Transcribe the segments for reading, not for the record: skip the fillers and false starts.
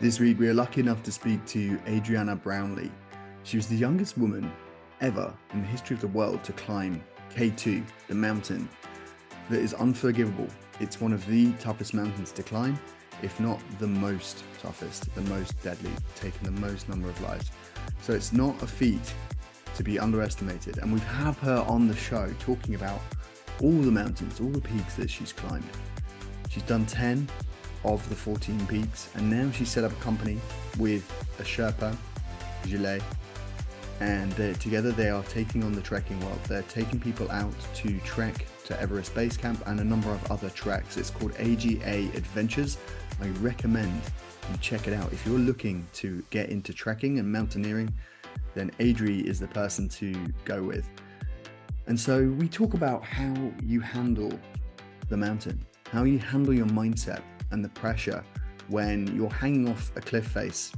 This week, we are lucky enough to speak to Adrianna Brownlee. She was the youngest woman ever in the history of the world to climb K2, the mountain that is unforgivable. It's one of the toughest mountains to climb, if not the most toughest, the most deadly, taking the most number of lives. So it's not a feat to be underestimated. And we have her on the show talking about all the mountains, all the peaks that she's climbed. She's done 10 of the 14 peaks, and now she's set up a company with a Sherpa, Gelje, and together they are taking on the trekking world. They're taking people out to trek to Everest Base Camp and a number of other treks. It's called AGA Adventures. I recommend you check it out. If you're looking to get into trekking and mountaineering, then Adri is the person to go with. And so we talk about how you handle the mountain, how you handle your mindset and the pressure when you're hanging off a cliff face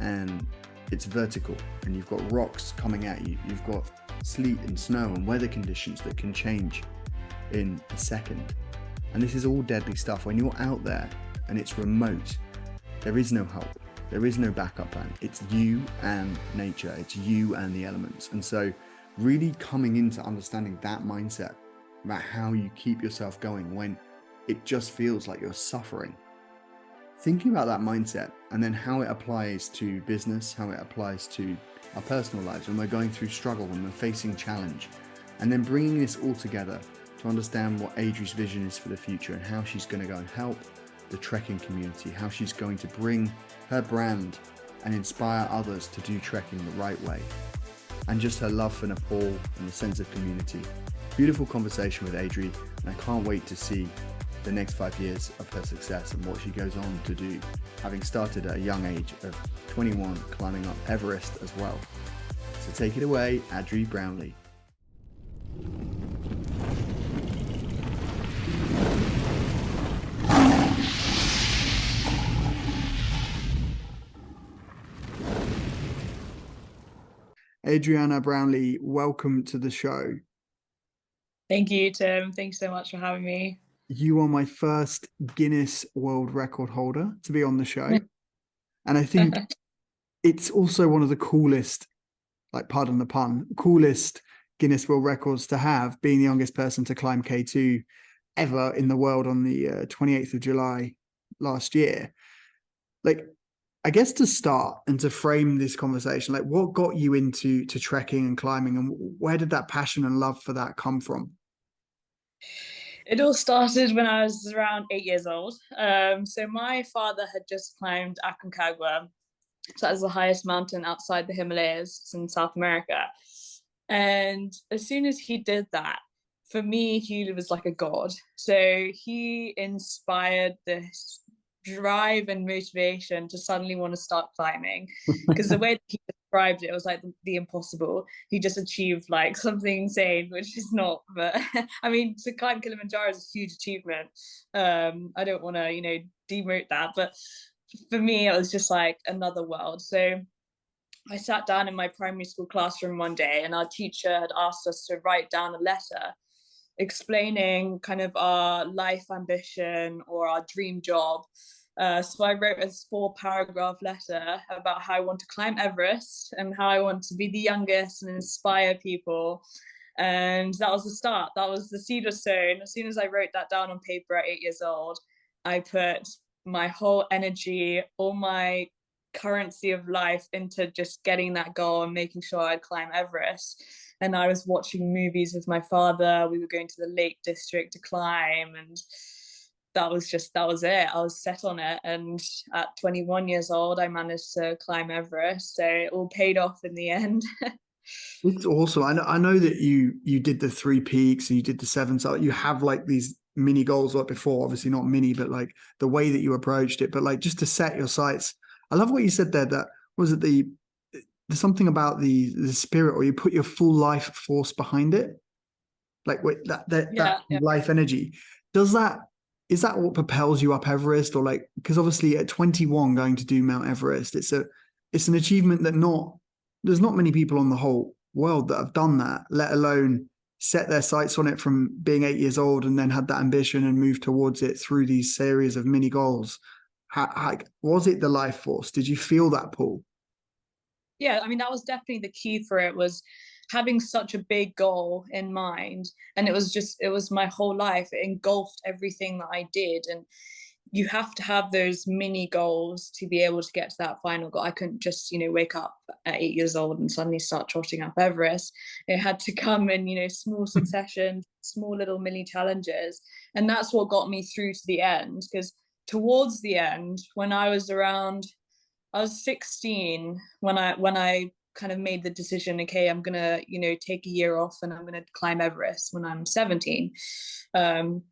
and it's vertical and you've got rocks coming at you, you've got sleet and snow and weather conditions that can change in a second. And this is all deadly stuff. When you're out there and it's remote, there is no help, there is no backup plan. It's you and nature, it's you and the elements. And so really coming into understanding that mindset about how you keep yourself going when it just feels like you're suffering. Thinking about that mindset and then how it applies to business, how it applies to our personal lives when we're going through struggle, when we're facing challenge, and then bringing this all together to understand what Adri's vision is for the future and how she's going to go and help the trekking community, how she's going to bring her brand and inspire others to do trekking the right way, and just her love for Nepal and the sense of community. Beautiful conversation with Adri, and I can't wait to see the next 5 years of her success and what she goes on to do, having started at a young age of 21, climbing up Everest as well. So take it away, Adri Brownlee. Adrianna Brownlee, welcome to the show. Thank you, Tim. Thanks so much for having me. You are my first Guinness World Record holder to be on the show. And I think it's also one of the coolest, like pardon the pun, coolest Guinness World Records to have, being the youngest person to climb K2 ever in the world on the 28th of July last year. Like, I guess to start and to frame this conversation, like what got you into trekking and climbing, and where did that passion and love for that come from? It all started when I was around 8 years old. So my father had just climbed Aconcagua. So that's the highest mountain outside the Himalayas. It's in South America. And as soon as he did that, for me, he was like a god. So he inspired this drive and motivation to suddenly want to start climbing, because the way that he described it was like the impossible. He just achieved like something insane, which is not, but I mean, to climb Kilimanjaro is a huge achievement. I don't want to demote that, but for me it was just like another world. So I sat down in my primary school classroom one day, and our teacher had asked us to write down a letter explaining kind of our life ambition or our dream job. So I wrote a 4-paragraph letter about how I want to climb Everest and how I want to be the youngest and inspire people. And that was the start. That was the seed was sown. As soon as I wrote that down on paper at 8 years old, I put my whole energy, all my currency of life into just getting that goal and making sure I'd climb Everest. And I was watching movies with my father. We were going to the Lake District to climb, and that was it. I was set on it. And at 21 years old, I managed to climb Everest. So it all paid off in the end. It's awesome. I know that you did the 3 peaks and you did the 7. So you have like these mini goals like before, obviously not mini, but like the way that you approached it, but like just to set your sights. I love what you said there, that was it there's something about the spirit, or you put your full life force behind it, like with that life energy. Is that what propels you up Everest? Or like, because obviously at 21 going to do Mount Everest, it's an achievement that there's not many people on the whole world that have done that, let alone set their sights on it from being 8 years old and then had that ambition and moved towards it through these series of mini goals. How was it the life force? Did you feel that pull? Yeah, I mean, that was definitely the key for it, was having such a big goal in mind. And it was my whole life. It engulfed everything that I did. And you have to have those mini goals to be able to get to that final goal. I couldn't just, wake up at 8 years old and suddenly start trotting up Everest. It had to come in, small succession, small little mini challenges. And that's what got me through to the end. Because towards the end, when I was 16 when I kind of made the decision, okay, I'm gonna, take a year off and I'm gonna climb Everest when I'm 17. Um,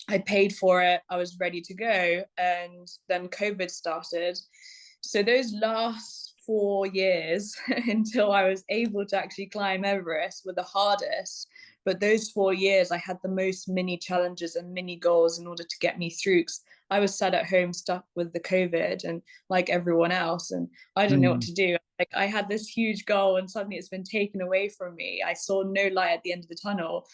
I paid for it, I was ready to go, and then COVID started. So those last 4 years until I was able to actually climb Everest were the hardest. But those 4 years, I had the most mini challenges and mini goals in order to get me through. 'Cause I was sat at home stuck with the COVID and like everyone else, and I didn't know what Mm. to do. Like I had this huge goal and suddenly it's been taken away from me. I saw no light at the end of the tunnel.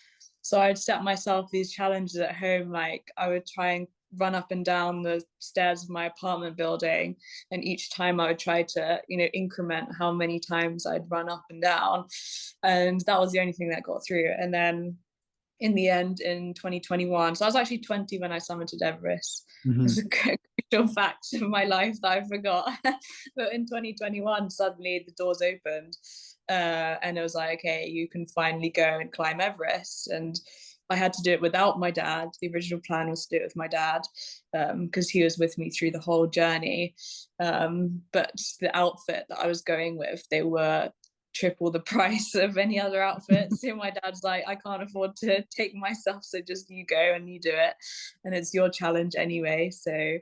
So I'd set myself these challenges at home. Like I would try and run up and down the stairs of my apartment building. And each time I would try to, increment how many times I'd run up and down. And that was the only thing that got through. And then in the end, in 2021, so I was actually 20 when I summited Everest. Mhm. It's a crucial fact of my life that I forgot. But in 2021, suddenly the doors opened, and it was like, okay, you can finally go and climb Everest. And I had to do it without my dad. The original plan was to do it with my dad, because he was with me through the whole journey. But the outfit that I was going with, they were triple the price of any other outfit. So my dad's like, I can't afford to take myself, so just you go and you do it, and it's your challenge anyway. So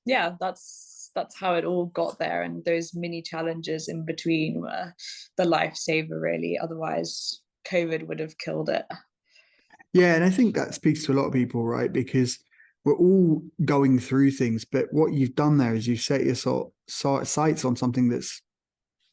yeah, that's how it all got there. And those mini challenges in between were the lifesaver, really. Otherwise, COVID would have killed it. Yeah, and I think that speaks to a lot of people, right? Because we're all going through things, but what you've done there is you've set your sights on something that's,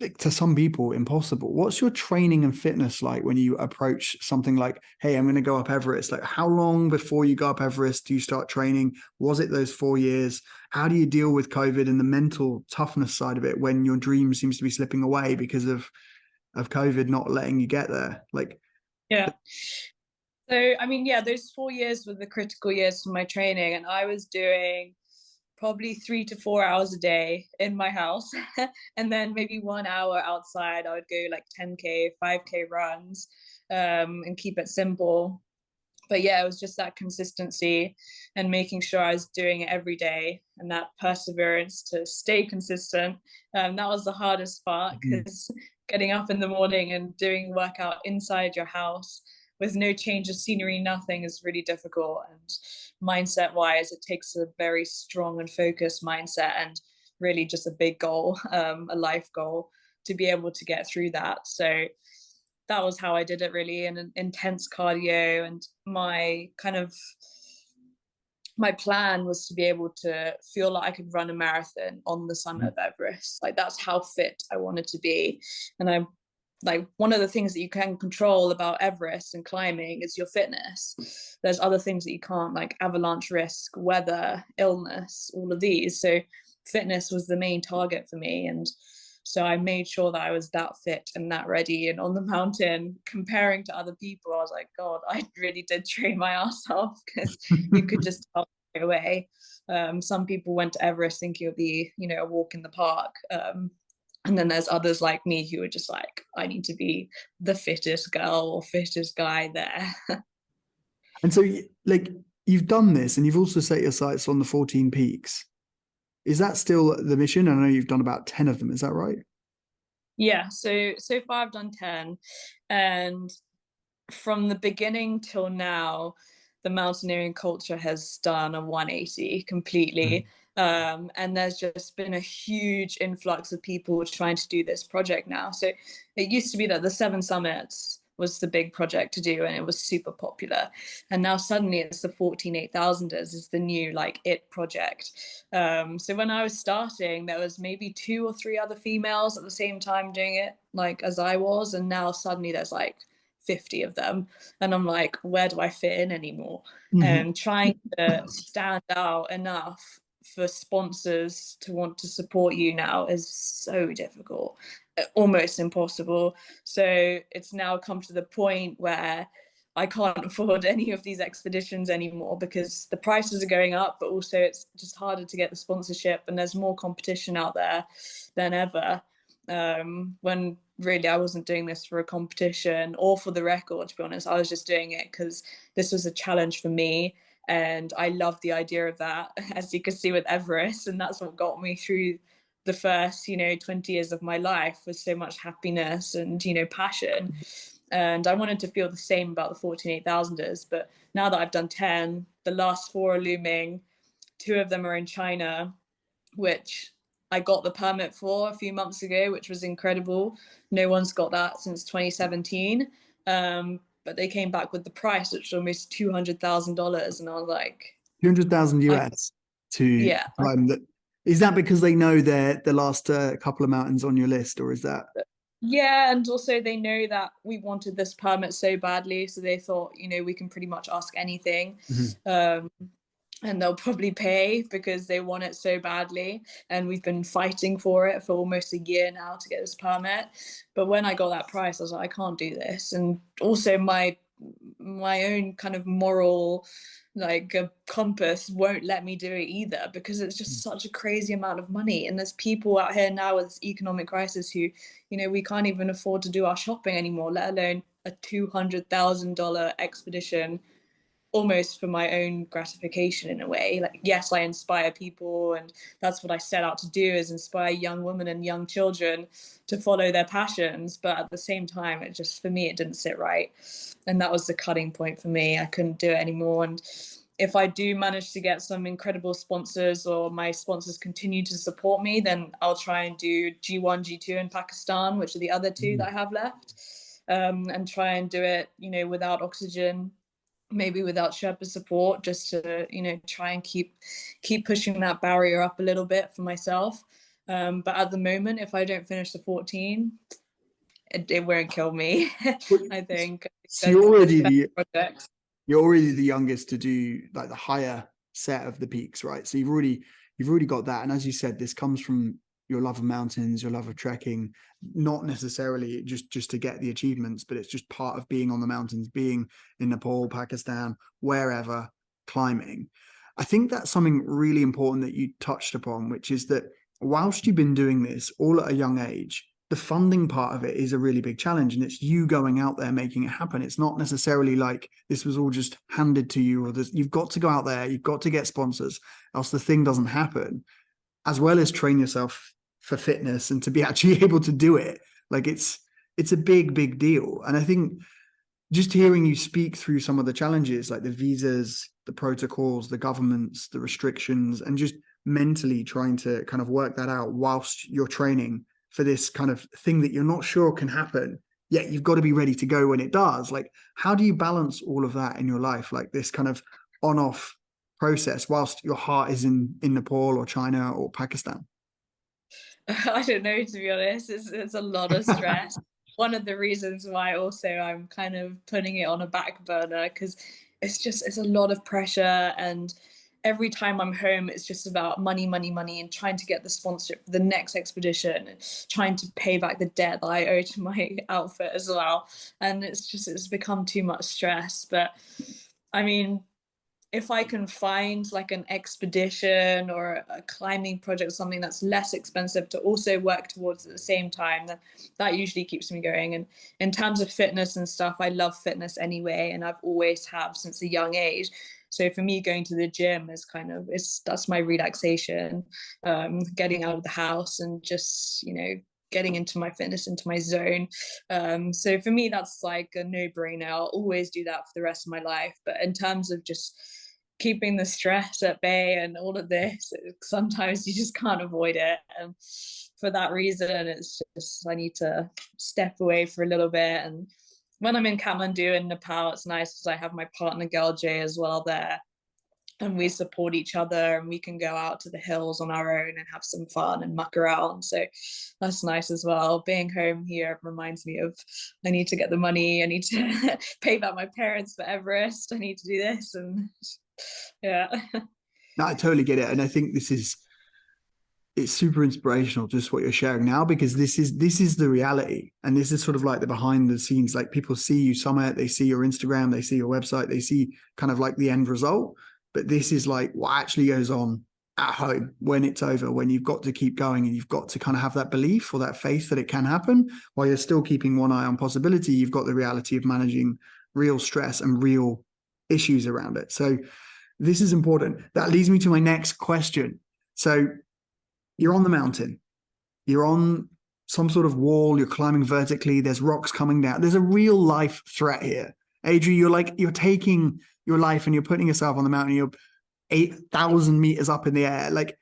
like, to some people impossible. What's your training and fitness like when you approach something like, hey, I'm going to go up Everest? Like, how long before you go up Everest do you start training? Was it those 4 years? How do you deal with COVID and the mental toughness side of it when your dream seems to be slipping away because of COVID not letting you get there? Like, Yeah. So, I mean, yeah, those 4 years were the critical years for my training, and I was doing probably 3 to 4 hours a day in my house, and then maybe 1 hour outside. I would go like 10K, 5K runs, and keep it simple. But yeah, it was just that consistency and making sure I was doing it every day, and that perseverance to stay consistent. That was the hardest part, because getting up in the morning and doing workout inside your house with no change of scenery, nothing, is really difficult. And mindset wise, it takes a very strong and focused mindset, and really just a big goal, a life goal, to be able to get through that. So that was how I did it, really, in an intense cardio. And my plan was to be able to feel like I could run a marathon on the summit of Everest. Like that's how fit I wanted to be. And I like, one of the things that you can control about Everest and climbing is your fitness. There's other things that you can't, like avalanche risk, weather, illness, all of these. So fitness was the main target for me. And so I made sure that I was that fit and that ready. And on the mountain, comparing to other people, I was like, God, I really did train my ass off, because you could just tell right away. Some people went to Everest thinking it would be, a walk in the park. And then there's others like me who are just like, I need to be the fittest girl or fittest guy there. and so, like, you've done this and you've also set your sights on the 14 peaks. Is that still the mission? I know you've done about 10 of them. Is that right? Yeah, so far I've done 10, and from the beginning till now, the mountaineering culture has done a 180 completely. And there's just been a huge influx of people trying to do this project now. So it used to be that the Seven Summits was the big project to do, and it was super popular. And now suddenly it's the 14 8,000ers is the new like it project. So when I was starting, there was maybe 2 or 3 other females at the same time doing it, like as I was, and now suddenly there's like 50 of them. And I'm like, where do I fit in anymore? Mhm. And trying to stand out enough for sponsors to want to support you now is so difficult, almost impossible. So it's now come to the point where I can't afford any of these expeditions anymore because the prices are going up, but also it's just harder to get the sponsorship, and there's more competition out there than ever. When really I wasn't doing this for a competition or for the record, to be honest. I was just doing it because this was a challenge for me, and I love the idea of that, as you can see with Everest, and that's what got me through the first 20 years of my life, with so much happiness and passion. And I wanted to feel the same about the 14,800ers, but now that I've done 10, the last 4 are looming. 2 of them are in China, which I got the permit for a few months ago, which was incredible. No one's got that since 2017. But they came back with the price, which was almost $200,000, and I was like, 200,000 US to yeah. climb that. Is that because they know they're the last couple of mountains on your list, or is that? Yeah, and also they know that we wanted this permit so badly, so they thought, we can pretty much ask anything. And they'll probably pay because they want it so badly. And we've been fighting for it for almost a year now to get this permit. But when I got that price, I was like, I can't do this. And also my own kind of moral compass won't let me do it either, because it's just such a crazy amount of money. And there's people out here now with this economic crisis who, we can't even afford to do our shopping anymore, let alone a $200,000 expedition, almost for my own gratification in a way. Like, yes, I inspire people, and that's what I set out to do, is inspire young women and young children to follow their passions. But at the same time, it just, for me, it didn't sit right. And that was the cutting point for me. I couldn't do it anymore. And if I do manage to get some incredible sponsors, or my sponsors continue to support me, then I'll try and do G1, G2 in Pakistan, which are the other 2 that I have left, and try and do it, without oxygen, maybe without Sherpa support, just to try and keep pushing that barrier up a little bit for myself. But at the moment, if I don't finish the 14, it won't kill me. I think So you're already the youngest to do like the higher set of the peaks, right? So you've already got that. And as you said, this comes from your love of mountains, your love of trekking, not necessarily just to get the achievements, but it's just part of being on the mountains, being in Nepal, Pakistan, wherever, climbing. I think that's something really important that you touched upon, which is that whilst you've been doing this all at a young age, the funding part of it is a really big challenge, and it's you going out there making it happen. It's not necessarily like this was all just handed to you, or this, you've got to go out there, you've got to get sponsors, else the thing doesn't happen, as well as train yourself for fitness and to be actually able to do it. Like it's a big deal. And I think just hearing you speak through some of the challenges, like the visas, the protocols, the governments, the restrictions, and just mentally trying to kind of work that out whilst you're training for this kind of thing that you're not sure can happen, yet you've got to be ready to go when it does. Like, how do you balance all of that in your life? Like this kind of on-off process whilst your heart is in Nepal or China or Pakistan? I don't know, to be honest. It's a lot of stress. One of the reasons why also I'm kind of putting it on a back burner, because it's a lot of pressure, and every time I'm home, it's just about money, and trying to get the sponsorship for the next expedition, and trying to pay back the debt that I owe to my outfit as well. And it's become too much stress. But I mean, if I can find like an expedition or a climbing project, something that's less expensive to also work towards at the same time, then that usually keeps me going. And in terms of fitness and stuff, I love fitness anyway, and I've always have since a young age. So for me, going to the gym is that's my relaxation, getting out of the house and just, getting into my fitness, into my zone. So for me, that's like a no-brainer. I'll always do that for the rest of my life. But in terms of just keeping the stress at bay and all of this, sometimes you just can't avoid it. And for that reason, it's just, I need to step away for a little bit. And when I'm in Kathmandu in Nepal, it's nice because I have my partner Gelje as well there, and we support each other, and we can go out to the hills on our own and have some fun and muck around. So that's nice as well. Being home here reminds me of, I need to get the money, I need to pay back my parents for Everest, I need to do this, and yeah. No, I totally get it. And I think it's super inspirational just what you're sharing now, because this is the reality, and this is sort of like the behind the scenes. Like, people see you summit, they see your Instagram, they see your website, they see kind of like the end result, but this is like what actually goes on at home when it's over, when you've got to keep going and you've got to kind of have that belief or that faith that it can happen while you're still keeping one eye on possibility. You've got the reality of managing real stress and real issues around it. So this is important. That leads me to my next question. So you're on the mountain, you're on some sort of wall, you're climbing vertically, there's rocks coming down. There's a real life threat here. Adri, you're taking your life and you're putting yourself on the mountain, you're 8,000 meters up in the air. Like,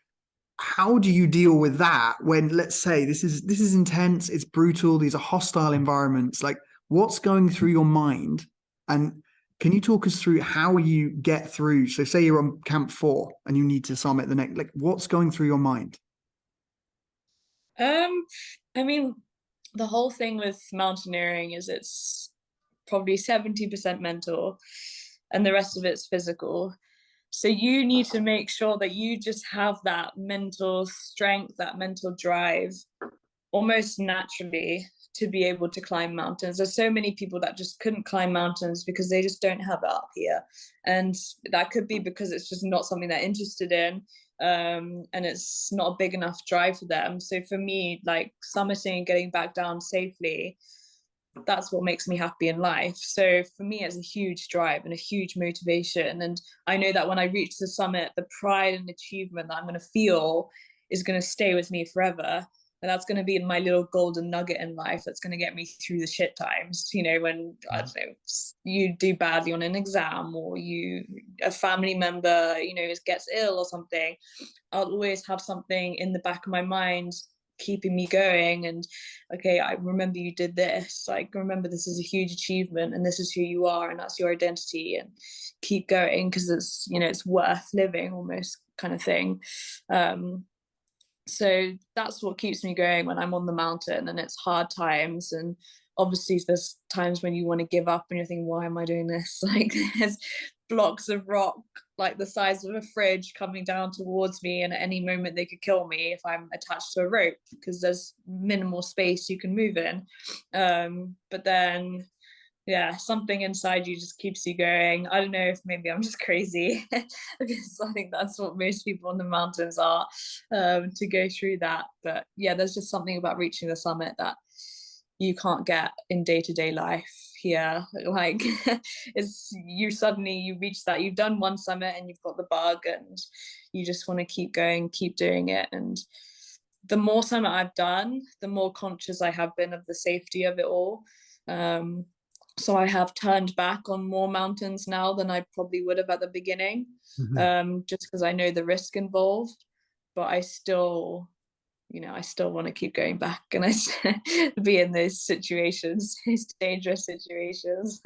how do you deal with that when, let's say, this is intense, it's brutal, these are hostile environments? Like, what's going through your mind? And can you talk us through how you get through? So say you're on camp 4 and you need to summit the next, like, what's going through your mind? I mean, the whole thing with mountaineering is it's probably 70% mental and the rest of it's physical. So you need to make sure that you just have that mental strength, that mental drive almost naturally to be able to climb mountains. There's so many people that just couldn't climb mountains because they just don't have it up here. And that could be because it's just not something they're interested in. And it's not a big enough drive for them. So for me, like summiting and getting back down safely, that's what makes me happy in life. So for me, it's a huge drive and a huge motivation. And I know that when I reach the summit, the pride and achievement that I'm going to feel is going to stay with me forever. And that's going to be in my little golden nugget in life that's going to get me through the shit times. You know, when I don't know, you do badly on an exam, or a family member, you know, gets ill or something, I'll always have something in the back of my mind keeping me going. And okay, I remember you did this, like remember this is a huge achievement and this is who you are and that's your identity, and keep going because it's, you know, it's worth living almost, kind of thing. So that's what keeps me going when I'm on the mountain and it's hard times. And obviously there's times when you want to give up and you're thinking, why am I doing this? Like, there's blocks of rock like the size of a fridge coming down towards me, and at any moment they could kill me if I'm attached to a rope because there's minimal space you can move in. But then yeah, something inside you just keeps you going. I don't know if maybe I'm just crazy because I think that's what most people on the mountains are, to go through that. But yeah, there's just something about reaching the summit that you can't get in day-to-day life here. Like it's you reach that, you've done one summit and you've got the bug and you just want to keep going, keep doing it. And the more summit I've done, the more conscious I have been of the safety of it all. So I have turned back on more mountains now than I probably would have at the beginning, just because I know the risk involved. But I still, you know, I still want to keep going back and be in those situations, those dangerous situations.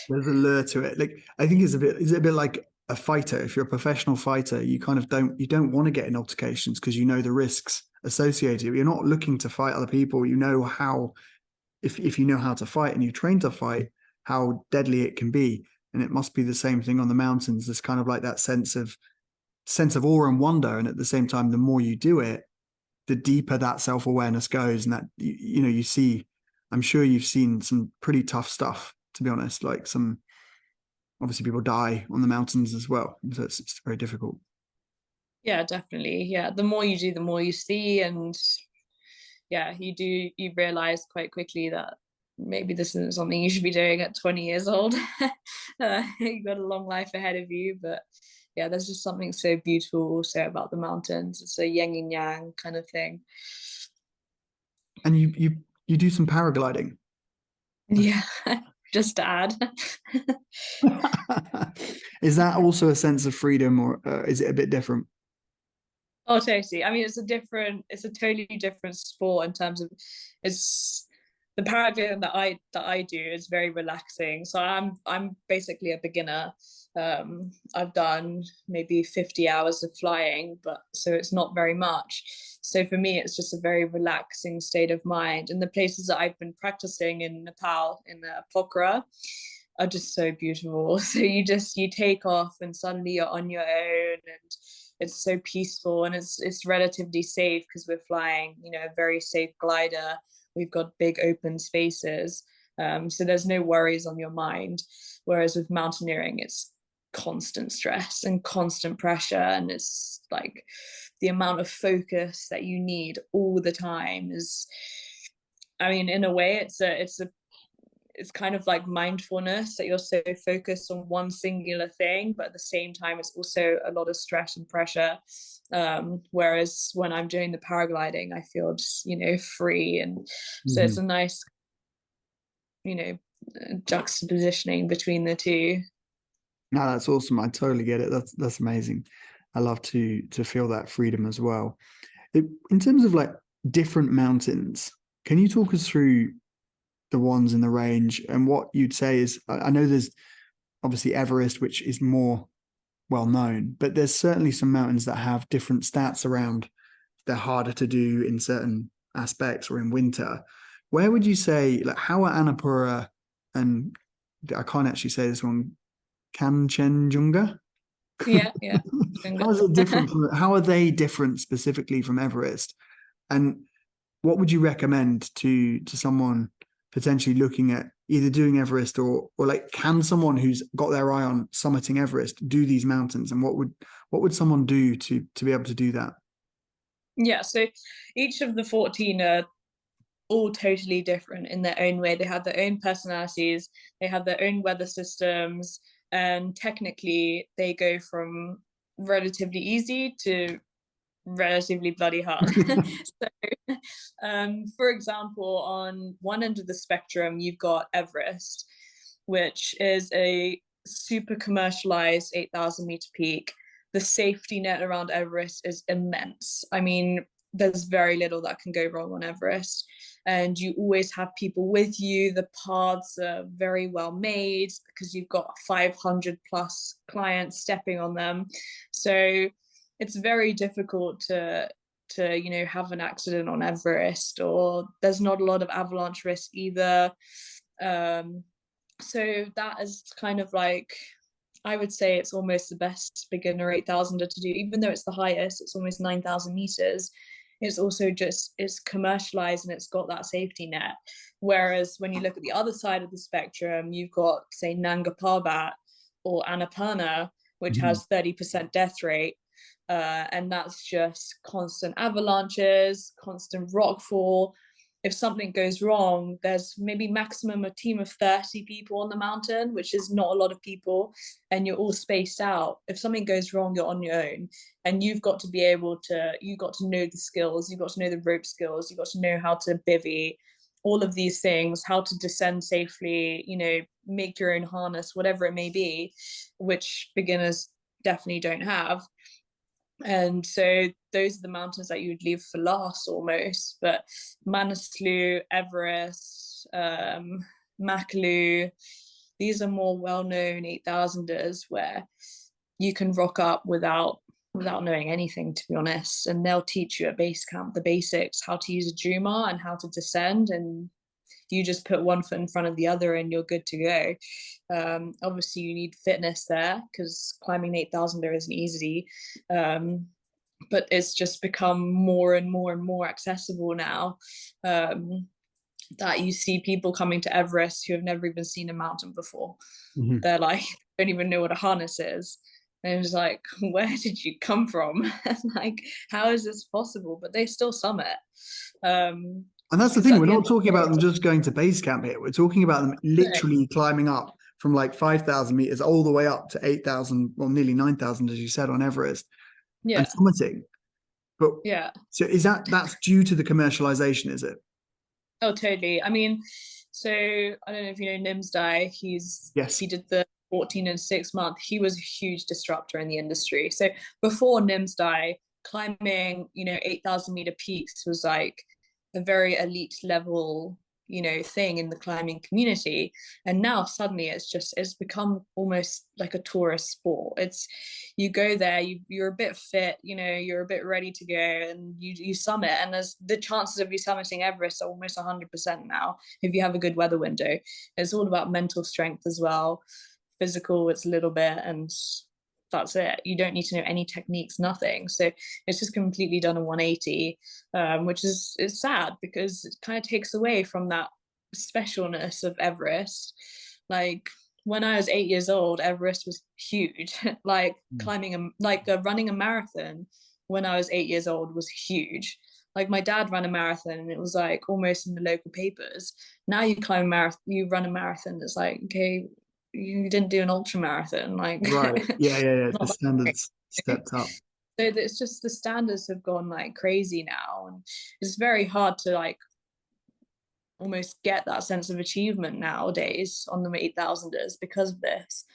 There's a lure to it. Like, I think is it a bit like a fighter? If you're a professional fighter, you kind of don't want to get in altercations because you know the risks associated. You're not looking to fight other people. You know how, if you know how to fight and you train to fight, how deadly it can be. And it must be the same thing on the mountains. There's kind of like that sense of awe and wonder. And at the same time, the more you do it, the deeper that self-awareness goes. And that, you know, you see, I'm sure you've seen some pretty tough stuff, to be honest. Like, some, obviously people die on the mountains as well. So it's very difficult. Yeah, definitely. Yeah, the more you do, the more you see. And yeah, you realize quite quickly that maybe this isn't something you should be doing at 20 years old. You've got a long life ahead of you. But yeah, there's just something so beautiful also about the mountains. It's a yin and yang kind of thing. And you do some paragliding. Yeah, just to add. Is that also a sense of freedom, or is it a bit different? Oh, totally. I mean, it's a totally different sport in terms of it's the paragliding that I do is very relaxing. So I'm basically a beginner. I've done maybe 50 hours of flying, but so it's not very much. So for me, it's just a very relaxing state of mind. And the places that I've been practicing in Nepal, in Pokhara, are just so beautiful. So you take off and suddenly you're on your own, and it's so peaceful, and it's relatively safe because we're flying, a very safe glider. We've got big open spaces. So there's no worries on your mind. Whereas with mountaineering, it's constant stress and constant pressure, and it's like the amount of focus that you need all the time is, I mean, in a way, it's kind of like mindfulness, that you're so focused on one singular thing, but at the same time it's also a lot of stress and pressure. Whereas when I'm doing the paragliding, I feel just free, and so it's a nice juxtapositioning between the two. No, that's awesome. I totally get it. That's amazing. I love to feel that freedom as well. In terms of like different mountains, can you talk us through the ones in the range and what you'd say is, I know there's obviously Everest, which is more well known, but there's certainly some mountains that have different stats around. They're harder to do in certain aspects or in winter. Where would you say, like, how are Annapurna and, I can't actually say this one, Kanchenjunga? Yeah. How is it different how are they different specifically from Everest? And what would you recommend to someone potentially looking at either doing Everest or like, can someone who's got their eye on summiting Everest do these mountains? And what would someone do to be able to do that? Yeah, so each of the 14 are all totally different in their own way. They have their own personalities, they have their own weather systems, and technically they go from relatively easy to relatively bloody hard. So, for example, on one end of the spectrum, you've got Everest, which is a super commercialized 8,000-meter peak. The safety net around Everest is immense. I mean, there's very little that can go wrong on Everest, and you always have people with you. The paths are very well made because you've got 500 plus clients stepping on them. So it's very difficult to have an accident on Everest, or there's not a lot of avalanche risk either. So that is kind of like, I would say it's almost the best beginner 8,000er to do, even though it's the highest. It's almost 9,000 meters. It's also just, it's commercialized and it's got that safety net. Whereas when you look at the other side of the spectrum, you've got, say, Nanga Parbat or Annapurna, which has 30% death rate. And that's just constant avalanches, constant rockfall. If something goes wrong, there's maybe maximum a team of 30 people on the mountain, which is not a lot of people, and you're all spaced out. If something goes wrong, you're on your own, and you've got to be able to, you've got to know the skills, you've got to know the rope skills, you've got to know how to bivvy, all of these things, how to descend safely, make your own harness, whatever it may be, which beginners definitely don't have. And so those are the mountains that you would leave for last almost. But Manaslu, Everest, Makalu, these are more well-known 8,000ers where you can rock up without knowing anything, to be honest. And they'll teach you at base camp the basics, how to use a Jumar and how to descend, and you just put one foot in front of the other and you're good to go. Obviously you need fitness there because climbing 8,000er isn't easy, but it's just become more and more and more accessible now, that you see people coming to Everest who have never even seen a mountain before. They're like, don't even know what a harness is. And it's like, where did you come from? Like, how is this possible? But they still summit. And that's the thing, we're not talking about them just going to base camp here. We're talking about them literally climbing up from like 5,000 meters all the way up to 8,000, well, nearly 9,000, as you said, on Everest, and summiting. But yeah. So that's due to the commercialization, is it? Oh, totally. I mean, so I don't know if you know Nimsdai. He did the 14 and 6 month. He was a huge disruptor in the industry. So before Nimsdai, climbing, 8,000 meter peaks was like a very elite level thing in the climbing community. And now suddenly it's become almost like a tourist sport. It's, you go there, you're a bit fit, you're a bit ready to go, and you summit, and there's the chances of you summiting Everest are almost 100% now if you have a good weather window. It's all about mental strength as well. Physical, it's a little bit, and that's it. You don't need to know any techniques, nothing. So it's just completely done a 180, which is sad, because it kind of takes away from that specialness of Everest. Like when I was 8 years old, Everest was huge. Like running a marathon when I was 8 years old was huge. Like my dad ran a marathon and it was like almost in the local papers. Now you climb a marathon, you run a marathon, it's like, okay, you didn't do an ultra marathon, like Right. Yeah. The not standards stepped up. so it's just the standards have gone like crazy now, and it's very hard to like almost get that sense of achievement nowadays on the 8,000ers because of this,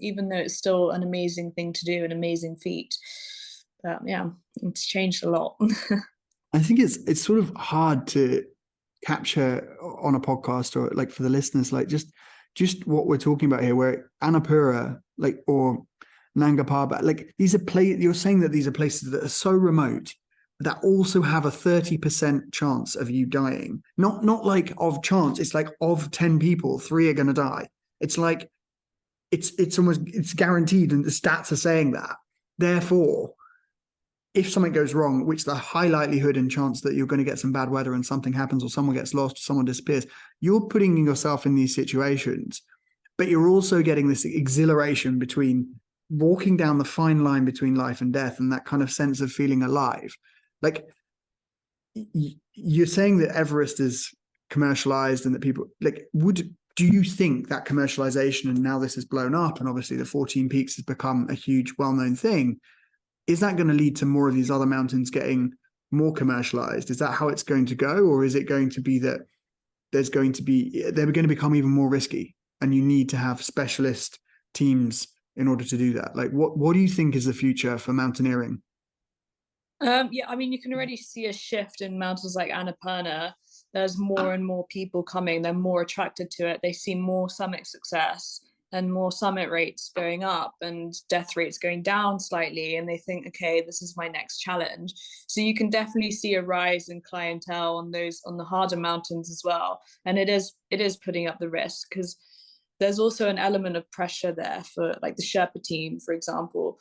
even though it's still an amazing thing to do, an amazing feat. Yeah, it's changed a lot. I think it's sort of hard to capture on a podcast, or like for the listeners, like just what we're talking about here, where Annapurna, like, or Nanga Parbat, like these are you're saying that these are places that are so remote that also have a 30% chance of you dying. Not like of chance, it's like of 10 people, 3 are going to die. It's like it's almost, it's guaranteed, and the stats are saying that. Therefore, if something goes wrong, which the high likelihood and chance that you're going to get some bad weather and something happens, or someone gets lost, or someone disappears, you're putting yourself in these situations, but you're also getting this exhilaration between walking down the fine line between life and death, and that kind of sense of feeling alive. Like, you're saying that Everest is commercialized and that people like, do you think that commercialization, and now this has blown up, and obviously the 14 Peaks has become a huge, well-known thing, is that going to lead to more of these other mountains getting more commercialized? Is that how it's going to go? Or is it going to be that they're going to become even more risky, and you need to have specialist teams in order to do that? Like, what do you think is the future for mountaineering? Yeah, I mean, you can already see a shift in mountains like Annapurna. There's more and more people coming. They're more attracted to it. They see more summit success and more summit rates going up and death rates going down slightly. And they think, okay, this is my next challenge. So you can definitely see a rise in clientele on the harder mountains as well. And it is putting up the risk, because there's also an element of pressure there for like the Sherpa team, for example.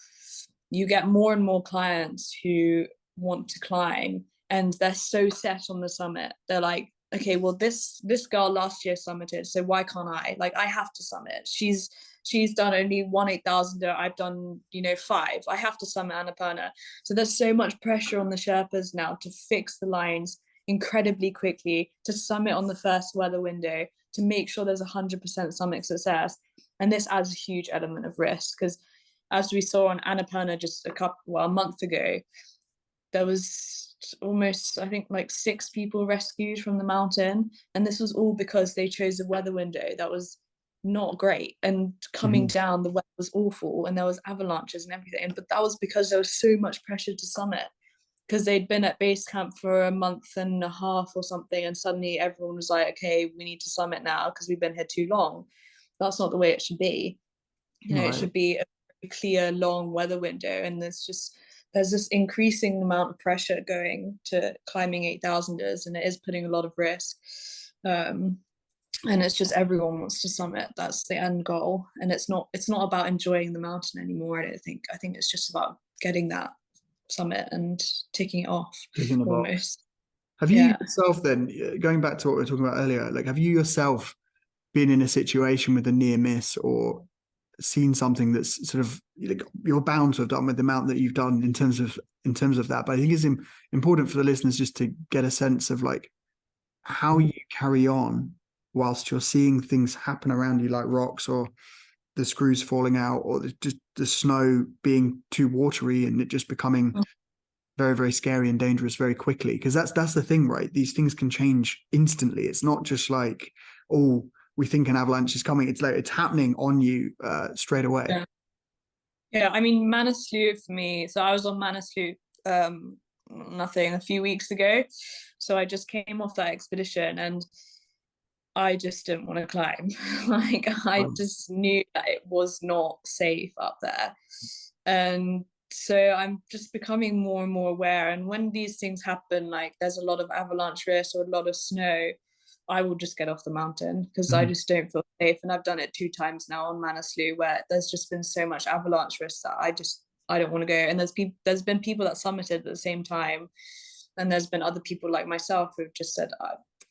You get more and more clients who want to climb, and they're so set on the summit. They're like, okay, well, this girl last year summited, so why can't I? Like, I have to summit. She's done only 8,000. I've done 5. I have to summit Annapurna. So there's so much pressure on the Sherpas now to fix the lines incredibly quickly, to summit on the first weather window, to make sure there's 100% summit success. And this adds a huge element of risk, because as we saw on Annapurna just a month ago, there was almost, I think, like 6 people rescued from the mountain, and this was all because they chose a weather window that was not great, and coming down, the weather was awful, and there was avalanches and everything. But that was because there was so much pressure to summit, because they'd been at base camp for a month and a half or something, and suddenly everyone was like, okay, we need to summit now because we've been here too long. That's not the way it should be. It should be a clear, long weather window, and there's this increasing amount of pressure going to climbing 8,000ers, and it is putting a lot of risk. And it's just, everyone wants to summit. That's the end goal, and it's not about enjoying the mountain anymore. I think it's just about getting that summit and ticking it off almost. Have you yourself, then, going back to what we were talking about earlier, like, have you yourself been in a situation with a near miss, or seen something that's sort of, like, you're bound to have done with the amount that you've done in terms of that? But I think it's important for the listeners just to get a sense of like how you carry on whilst you're seeing things happen around you, like rocks, or the screws falling out, or just the snow being too watery and it just becoming very, very scary and dangerous very quickly. Because that's the thing, right? These things can change instantly. It's not just like, oh, we think an avalanche is coming. It's like it's happening on you straight away. Yeah, I mean, Manaslu for me. So I was on Manaslu a few weeks ago. So I just came off that expedition, and I just didn't want to climb. Like, I just knew that it was not safe up there. And so I'm just becoming more and more aware. And when these things happen, like there's a lot of avalanche risk or a lot of snow, I will just get off the mountain because I just don't feel safe. And I've done it 2 times now on Manaslu, where there's just been so much avalanche risk that I don't want to go. And there's been people that summited at the same time, and there's been other people like myself who've just said,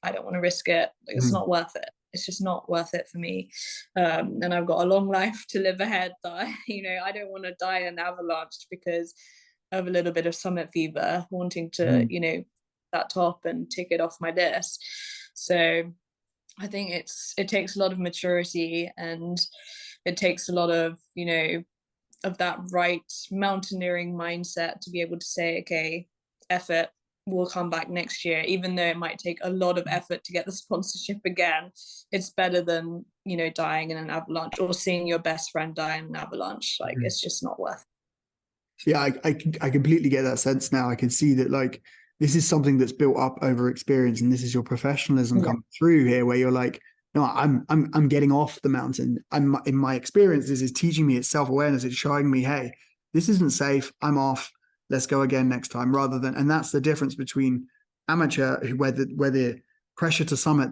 I don't want to risk it. Like, it's not worth it. It's just not worth it for me. And I've got a long life to live ahead that I don't want to die in an avalanche because of a little bit of summit fever, wanting to, that top and tick it off my list. So I think it takes a lot of maturity, and it takes a lot of, of that right mountaineering mindset to be able to say, okay, effort, will come back next year, even though it might take a lot of effort to get the sponsorship again. It's better than, dying in an avalanche or seeing your best friend die in an avalanche. Like, it's just not worth it. Yeah, I completely get that sense now. I can see that, like, this is something that's built up over experience, and this is your professionalism coming through here, where you're like, no, I'm getting off the mountain. I'm, in my experience, this is teaching me, it's self-awareness. It's showing me, hey, this isn't safe. I'm off. Let's go again next time, rather than, and that's the difference between amateur, where the pressure to summit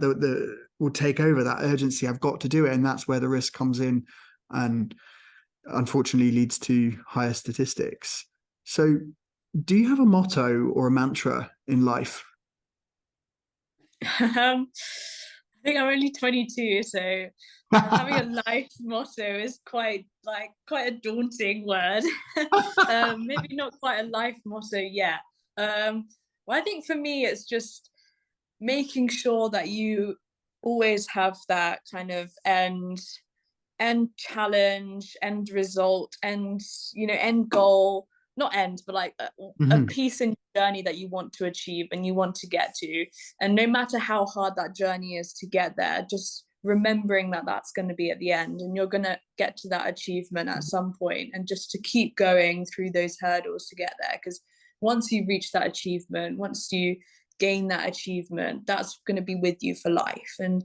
will take over, that urgency. I've got to do it, and that's where the risk comes in, and unfortunately leads to higher statistics. So, do you have a motto or a mantra in life? I think I'm only 22, so having a life motto is quite a daunting word. Maybe not quite a life motto yet. Well, I think for me it's just making sure that you always have that kind of end challenge, end result, and end goal, not end, but like a piece in your journey that you want to achieve and you want to get to. And no matter how hard that journey is to get there, just remembering that that's going to be at the end, and you're going to get to that achievement at some point, and just to keep going through those hurdles to get there. Because once you reach that achievement, once you gain that achievement, that's going to be with you for life, and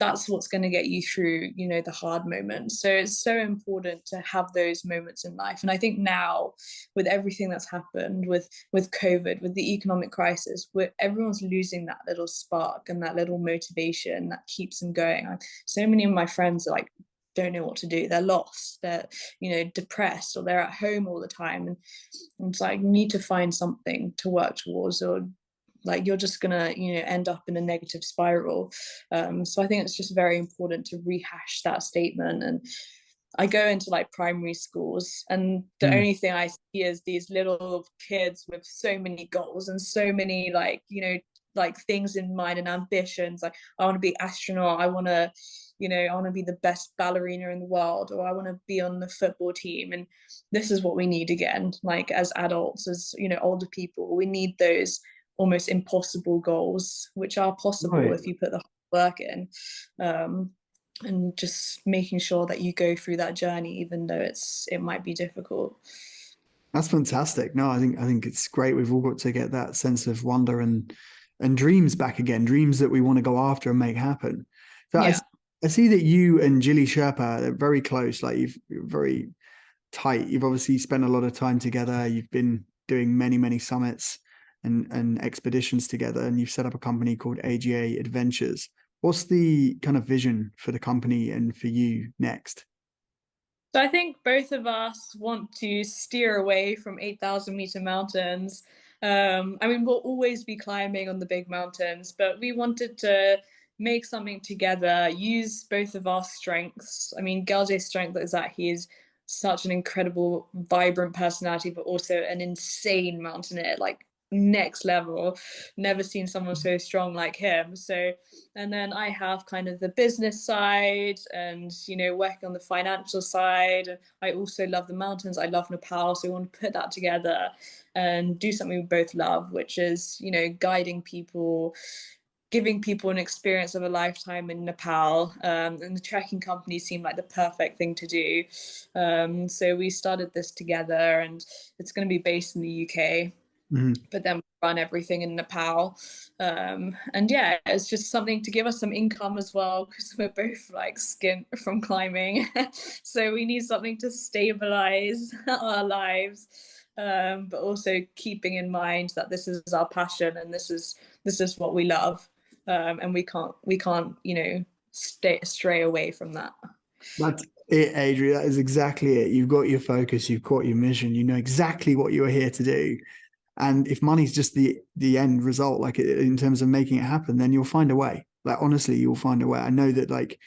that's what's going to get you through the hard moments. So it's so important to have those moments in life. And I think now, with everything that's happened with COVID, with the economic crisis, where everyone's losing that little spark and that little motivation that keeps them going. So many of my friends are like, don't know what to do. They're lost, they're depressed, or they're at home all the time, and it's like, you need to find something to work towards, or like you're just gonna end up in a negative spiral. So I think it's just very important to rehash that statement. And I go into like primary schools, and the only thing I see is these little kids with so many goals and so many like things in mind and ambitions. Like, I want to be astronaut, I want to be the best ballerina in the world, or I want to be on the football team. And this is what we need again, like as adults, as older people, we need those almost impossible goals, which are possible if you put the work in, and just making sure that you go through that journey, even though it might be difficult. That's fantastic. No, I think it's great. We've all got to get that sense of wonder and dreams back again, dreams that we want to go after and make happen. So I see that you and Gelje Sherpa are very close. Like, you're very tight. You've obviously spent a lot of time together. You've been doing many summits and expeditions together, and you've set up a company called AGA Adventures. What's the kind of vision for the company and for you next? So I think both of us want to steer away from 8,000-meter mountains. I mean, we'll always be climbing on the big mountains, but we wanted to make something together, use both of our strengths. I mean, Gelje's strength is that he's such an incredible, vibrant personality, but also an insane mountaineer, like next level. Never seen someone so strong like him. So, and then I have kind of the business side, and working on the financial side. I also love the mountains. I love Nepal, so we want to put that together and do something we both love, which is guiding people, giving people an experience of a lifetime in Nepal. And the trekking company seemed like the perfect thing to do. So we started this together, and it's going to be based in the UK. But then run everything in Nepal. And yeah, it's just something to give us some income as well, because we're both like skint from climbing. So we need something to stabilize our lives. But also keeping in mind that this is our passion and this is what we love. And we can't, stray away from that. That's it, Adri. That is exactly it. You've got your focus, you've got your mission, you know exactly what you're here to do. And if money's just the end result, like in terms of making it happen, then you'll find a way. Like honestly, you'll find a way. I know that like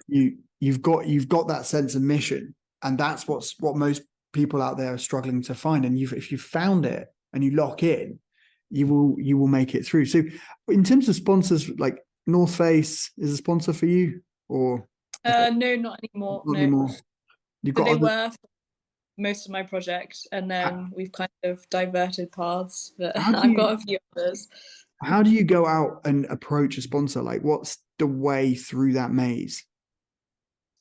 you've got that sense of mission, and that's what most people out there are struggling to find. And if you found it and you lock in, you will make it through. So in terms of sponsors, like North Face is a sponsor for you, or no, not anymore. not No, anymore? You've but got they other. were for most of my project, and then we've kind of diverted paths. But How do I've you got a few others. how do you go out and approach a sponsor? Like, what's the way through that maze?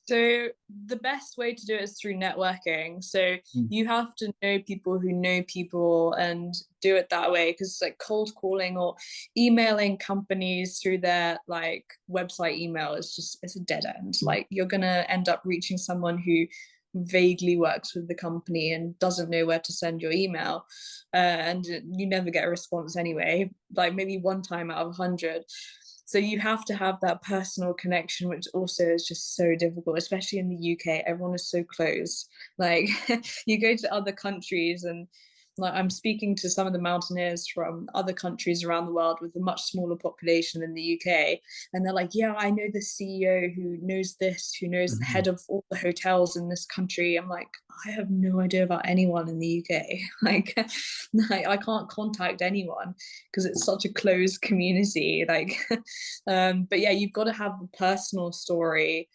So the best way to do it is through networking. So Mm. you have to know people who know people and do it that way, because like cold calling or emailing companies through their like website email it's a dead end. Like you're gonna end up reaching someone who vaguely works with the company and doesn't know where to send your email, and you never get a response anyway, like maybe one time out of 100. So you have to have that personal connection, which also is just so difficult, especially in the UK. Everyone is so closed. Like you go to other countries, and like I'm speaking to some of the mountaineers from other countries around the world with a much smaller population than the UK, and they're like, yeah, I know the CEO who knows this, who knows the head of all the hotels in this country. I'm like, I have no idea about anyone in the UK. Like, I can't contact anyone because it's such a closed community. Like, but yeah, you've got to have a personal story,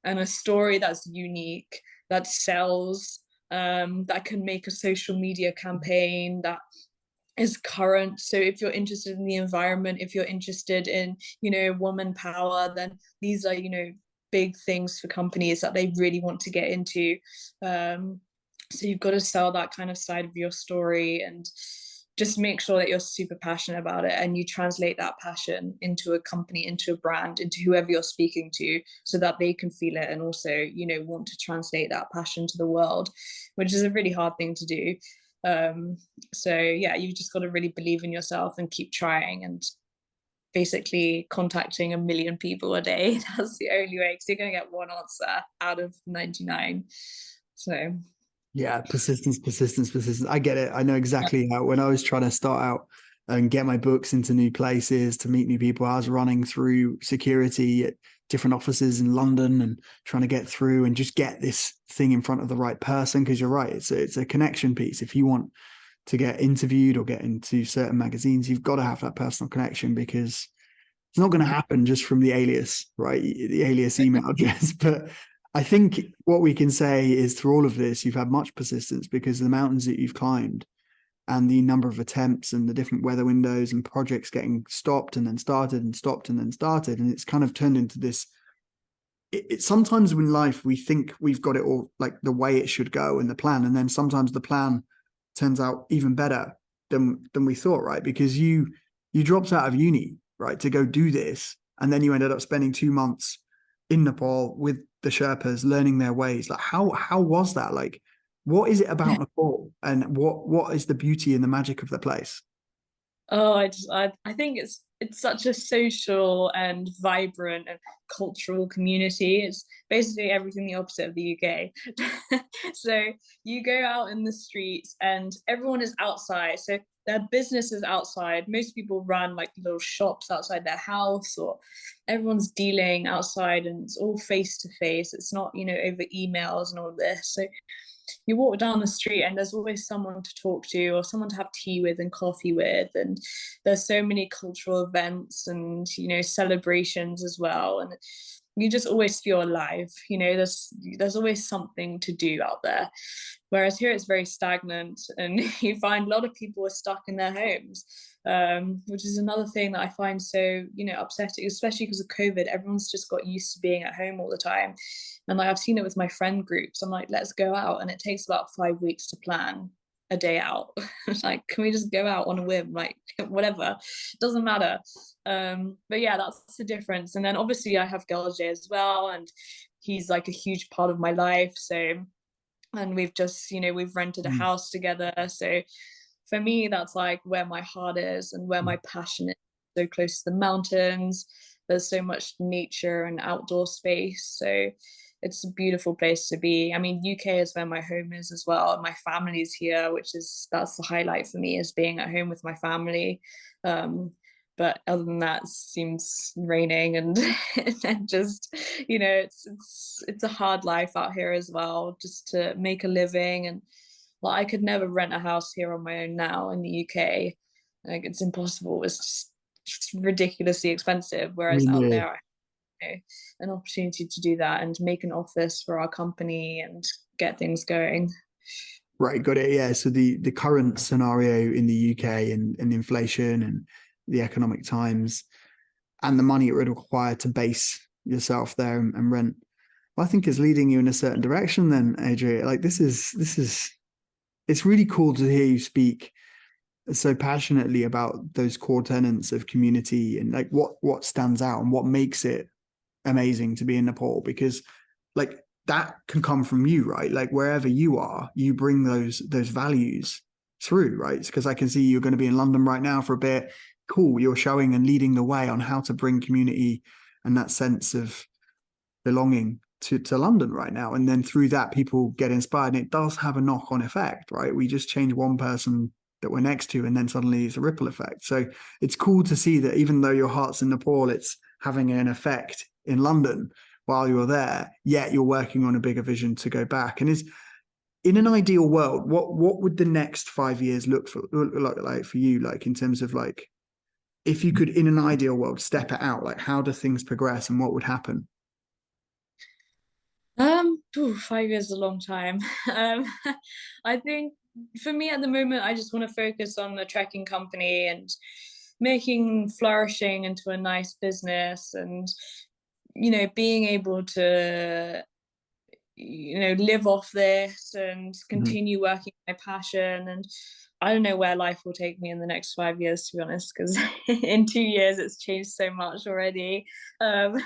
and a story that's unique, that sells, that can make a social media campaign that is current. So if you're interested in the environment, if you're interested in, woman power, then these are, big things for companies that they really want to get into. So you've got to sell that kind of side of your story, and just make sure that you're super passionate about it, and you translate that passion into a company, into a brand, into whoever you're speaking to, so that they can feel it and also, want to translate that passion to the world, which is a really hard thing to do. So yeah, you've just got to really believe in yourself and keep trying, and basically contacting 1 million people a day. That's the only way, because you're going to get one answer out of 99. So Yeah, persistence. I get it. I know exactly how, when I was trying to start out and get my books into new places, to meet new people, I was running through security at different offices in London and trying to get through and just get this thing in front of the right person. Because you're right, it's a connection piece. If you want to get interviewed or get into certain magazines, you've got to have that personal connection, because it's not going to happen just from the alias, right? The alias email address. But I think what we can say is through all of this, you've had much persistence, because the mountains that you've climbed and the number of attempts and the different weather windows and projects getting stopped and then started and stopped and then started. And it's kind of turned into this. It's sometimes in life, we think we've got it all like the way it should go and the plan. And then sometimes the plan turns out even better than we thought, right? Because you dropped out of uni, right, to go do this. And then you ended up spending 2 months in Nepal with the Sherpas, learning their ways. Like how was that? Like, what is it about Nepal, and what is the beauty and the magic of the place? Oh, I think it's such a social and vibrant and cultural community. It's basically everything the opposite of the UK. So you go out in the streets and everyone is outside. So their business is outside. Most people run like little shops outside their house, or everyone's dealing outside, and it's all face to face. It's not, over emails and all this. So you walk down the street and there's always someone to talk to, or someone to have tea with and coffee with, and there's so many cultural events and celebrations as well, and you just always feel alive. There's always something to do out there, whereas here it's very stagnant, and you find a lot of people are stuck in their homes, which is another thing that I find so upsetting, especially because of COVID. Everyone's just got used to being at home all the time, and like I've seen it with my friend groups. I'm like, let's go out, and it takes about 5 weeks to plan. a day out. Like, can we just go out on a whim? Like, whatever, doesn't matter. But yeah, that's the difference. And then obviously I have Gelje as well, and he's like a huge part of my life. So, and we've just, we've rented a house together. So for me, that's like where my heart is and where my passion is. So close to the mountains, there's so much nature and outdoor space. So it's a beautiful place to be. I mean, UK is where my home is as well. My family's here, that's the highlight for me, is being at home with my family. But other than that, it seems raining and, and just, it's a hard life out here as well, just to make a living. And like, I could never rent a house here on my own now in the UK. Like, it's impossible. It's just ridiculously expensive. I Whereas mean, out yeah. there, an opportunity to do that and make an office for our company and get things going. Right, got it. Yeah. So the current scenario in the UK and inflation and the economic times and the money it would require to base yourself there and rent, well, I think is leading you in a certain direction then, Adri. Like this is it's really cool to hear you speak so passionately about those core tenets of community and like what stands out and what makes it amazing to be in Nepal, because like that can come from you, right? Like wherever you are, you bring those values through, right? Because I can see you're going to be in London right now for a bit. Cool, you're showing and leading the way on how to bring community and that sense of belonging to London right now. And then through that, people get inspired, and it does have a knock-on effect, right? We just change one person that we're next to, and then suddenly it's a ripple effect. So it's cool to see that even though your heart's in Nepal, it's having an effect in London while you're there, yet you're working on a bigger vision to go back. And is in an ideal world, what would the next 5 years look like for you? Like in terms of like, if you could, in an ideal world, step it out, like how do things progress and what would happen? 5 years is a long time. I think for me at the moment, I just want to focus on the trekking company and making flourishing into a nice business, and being able to live off this and continue working my passion. And I don't know where life will take me in the next 5 years, to be honest, because in 2 years it's changed so much already. um,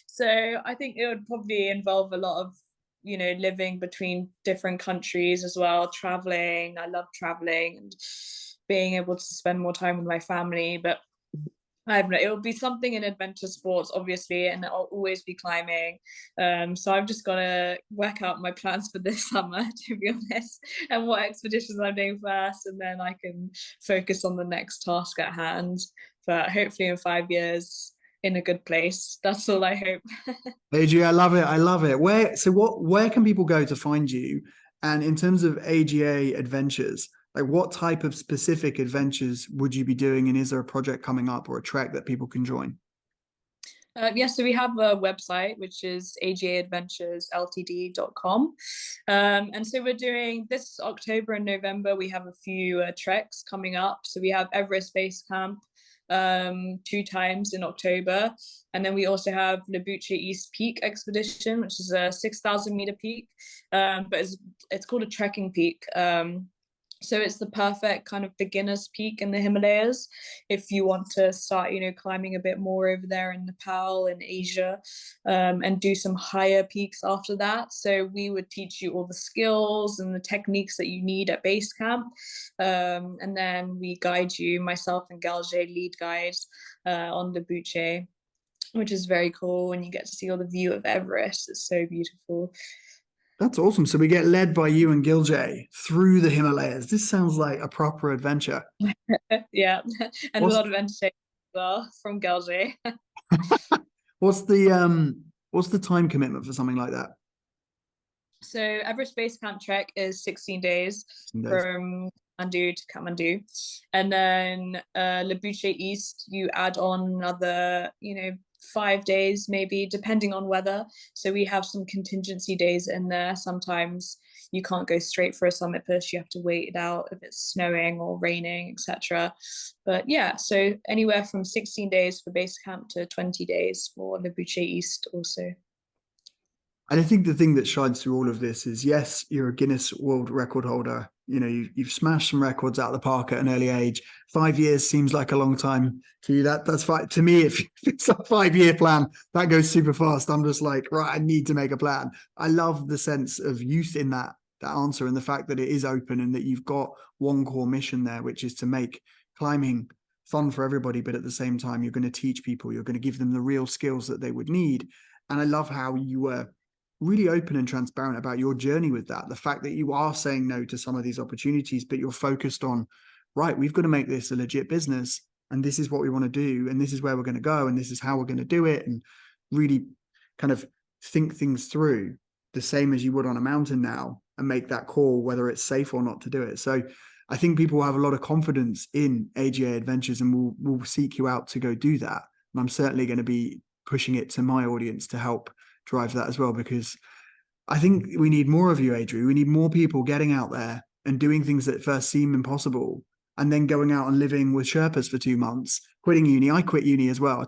so I think it would probably involve a lot of living between different countries as well, traveling. I love traveling and being able to spend more time with my family. But I don't know, it will be something in adventure sports, obviously, and I'll always be climbing. So I've just got to work out my plans for this summer, to be honest, and what expeditions I'm doing first, and then I can focus on the next task at hand. But hopefully in 5 years, in a good place. That's all I hope. Adri, I love it. I love it. Where can people go to find you? And in terms of AGA Adventures, like what type of specific adventures would you be doing? And is there a project coming up or a trek that people can join? So we have a website, which is agaadventuresltd.com. And so we're doing this October and November, we have a few treks coming up. So we have Everest Base Camp 2 times in October. And then we also have Lebouche East Peak Expedition, which is a 6,000-meter peak. But it's called a trekking peak. So it's the perfect kind of beginner's peak in the Himalayas if you want to start, climbing a bit more over there in Nepal and Asia, and do some higher peaks after that. So we would teach you all the skills and the techniques that you need at base camp. And then we guide you, myself and Gelje lead guides on the Buche, which is very cool. And you get to see all the view of Everest. It's so beautiful. That's awesome. So we get led by you and Gelje through the Himalayas. This sounds like a proper adventure. Yeah, and a What's lot of entertainment as well from Gelje. what's the time commitment for something like that? So Everest Base Camp trek is 16 days 16 days. from Kathmandu to Kathmandu, and then Lebouche East you add on another 5 days maybe, depending on weather. So we have some contingency days in there. Sometimes you can't go straight for a summit push, you have to wait it out if it's snowing or raining, etc. But yeah, so anywhere from 16 days for base camp to 20 days for Lebouche East also. And I think the thing that shines through all of this is, yes, you're a Guinness World Record holder You know, you've smashed some records out of the park at an early age. 5 years seems like a long time to you. That's fine. To me, if it's a 5-year plan, that goes super fast. I'm just like, right, I need to make a plan. I love the sense of youth in that answer, and the fact that it is open and that you've got one core mission there, which is to make climbing fun for everybody. But at the same time, you're going to teach people, you're going to give them the real skills that they would need. And I love how you were really open and transparent about your journey with that. The fact that you are saying no to some of these opportunities, but you're focused on, right, we've got to make this a legit business, and this is what we want to do, and this is where we're going to go, and this is how we're going to do it, and really kind of think things through the same as you would on a mountain now, and make that call whether it's safe or not to do it. So I think people have a lot of confidence in AGA Adventures, and will seek you out to go do that. And I'm certainly going to be pushing it to my audience to help drive that as well, because I think we need more of you, Adri. We need more people getting out there and doing things that first seem impossible, and then going out and living with Sherpas for 2 months, quitting uni. I quit uni as well.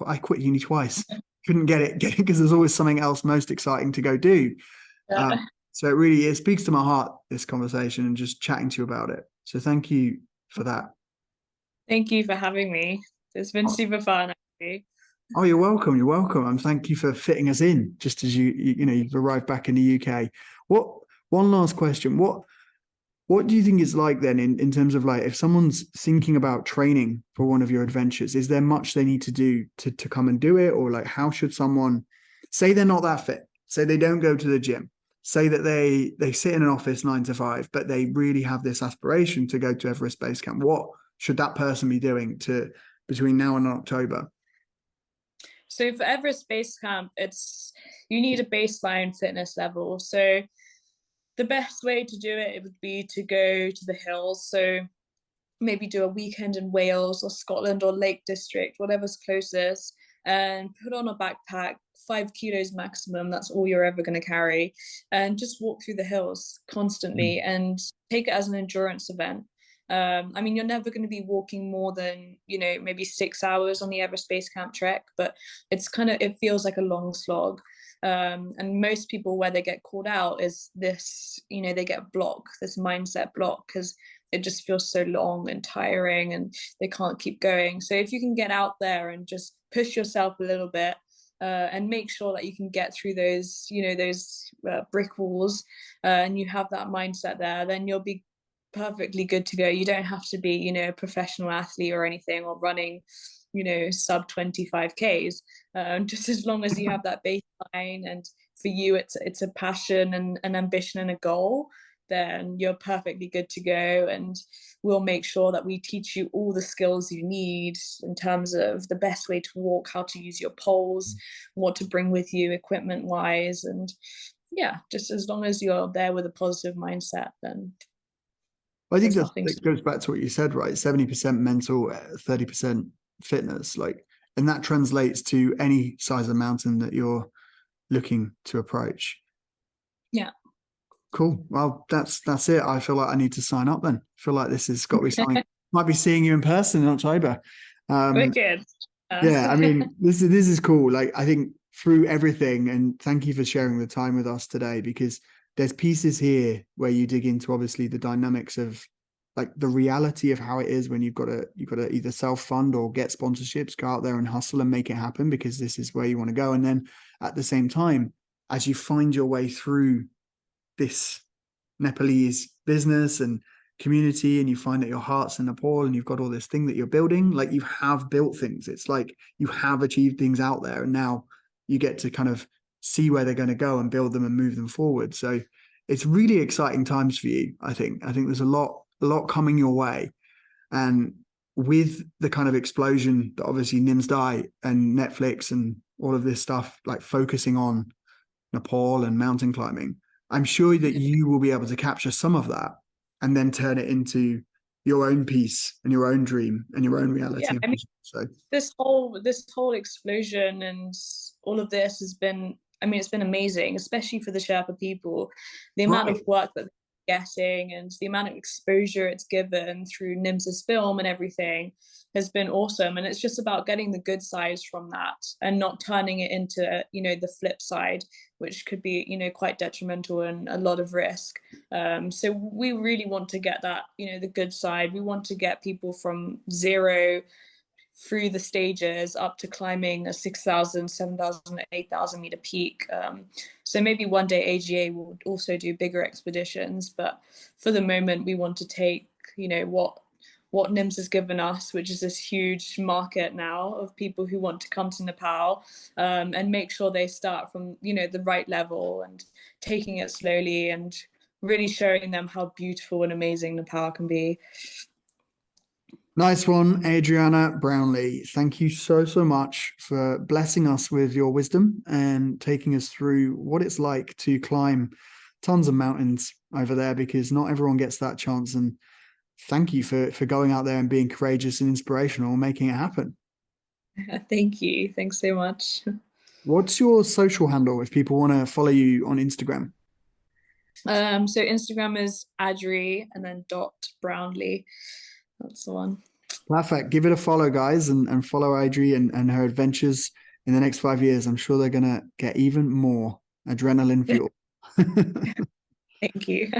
I quit uni twice. Couldn't get it because there's always something else most exciting to go do. Yeah. So it speaks to my heart, this conversation, and just chatting to you about it. So thank you for that. Thank you for having me. It's been super fun, actually. Oh, you're welcome. You're welcome. And thank you for fitting us in just as you've arrived back in the UK. One last question. What do you think it's like then in terms of, like, if someone's thinking about training for one of your adventures, is there much they need to do to come and do it? Or, like, how should someone, say they're not that fit, say they don't go to the gym, say that they sit in an office 9 to 5, but they really have this aspiration to go to Everest Base Camp, what should that person be doing between now and October? So for Everest Base Camp, you need a baseline fitness level. So the best way to do it would be to go to the hills. So maybe do a weekend in Wales or Scotland or Lake District, whatever's closest, and put on a backpack, 5 kilos maximum. That's all you're ever going to carry, and just walk through the hills constantly and take it as an endurance event. I mean, you're never going to be walking more than, maybe 6 hours on the Everest Base Camp trek, but it feels like a long slog. And most people, where they get caught out is this, they get this mindset block, because it just feels so long and tiring and they can't keep going. So if you can get out there and just push yourself a little bit, and make sure that you can get through those brick walls, and you have that mindset there, then you'll be perfectly good to go. You don't have to be, a professional athlete or anything, or running, sub 25Ks. Just as long as you have that baseline, and for you it's a passion and an ambition and a goal, then you're perfectly good to go. And we'll make sure that we teach you all the skills you need in terms of the best way to walk, how to use your poles, what to bring with you equipment wise. And yeah, just as long as you're there with a positive mindset, then I think that goes back to what you said, right? 70% mental, 30% fitness, and that translates to any size of mountain that you're looking to approach. Yeah. Cool. Well, that's it. I feel like I need to sign up then. I feel like this has got to be something. Might be seeing you in person in October. Wicked. Yeah, I mean, this is cool. I think through everything, and thank you for sharing the time with us today, because there's pieces here where you dig into, obviously, the dynamics of, like, the reality of how it is when you've got to either self-fund or get sponsorships, go out there and hustle and make it happen, because this is where you want to go. And then at the same time, as you find your way through this Nepalese business and community, and you find that your heart's in Nepal, and you've got all this thing that you're building, like, you have built things. It's like you have achieved things out there, and now you get to kind of see where they're going to go and build them and move them forward. So it's really exciting times for you. I think there's a lot coming your way. And with the kind of explosion that obviously Nim's Die and Netflix and all of this stuff, like, focusing on Nepal and mountain climbing, I'm sure that you will be able to capture some of that and then turn it into your own piece and your own dream and your own reality. Yeah, I mean, so this whole explosion and all of this has been, it's been amazing, especially for the Sherpa people. The amount of work that they getting and the amount of exposure it's given through Nimsa's film and everything has been awesome. And it's just about getting the good sides from that and not turning it into, the flip side, which could be, quite detrimental and a lot of risk. So we really want to get that, the good side. We want to get people from zero through the stages up to climbing a 6,000, 7,000, 8,000 meter peak. So maybe one day AGA will also do bigger expeditions, but for the moment we want to take, what NIMS has given us, which is this huge market now of people who want to come to Nepal, and make sure they start from, the right level and taking it slowly and really showing them how beautiful and amazing Nepal can be. Nice one, Adrianna Brownlee. Thank you so much for blessing us with your wisdom and taking us through what it's like to climb tons of mountains over there, because not everyone gets that chance. And thank you for going out there and being courageous and inspirational and making it happen. Thank you. Thanks so much. What's your social handle if people want to follow you on Instagram? So Instagram is Adri and then .Brownlee. That's the one. Perfect. Give it a follow, guys, and follow Adri and her adventures in the next 5 years. I'm sure they're going to get even more adrenaline fuel. Thank you.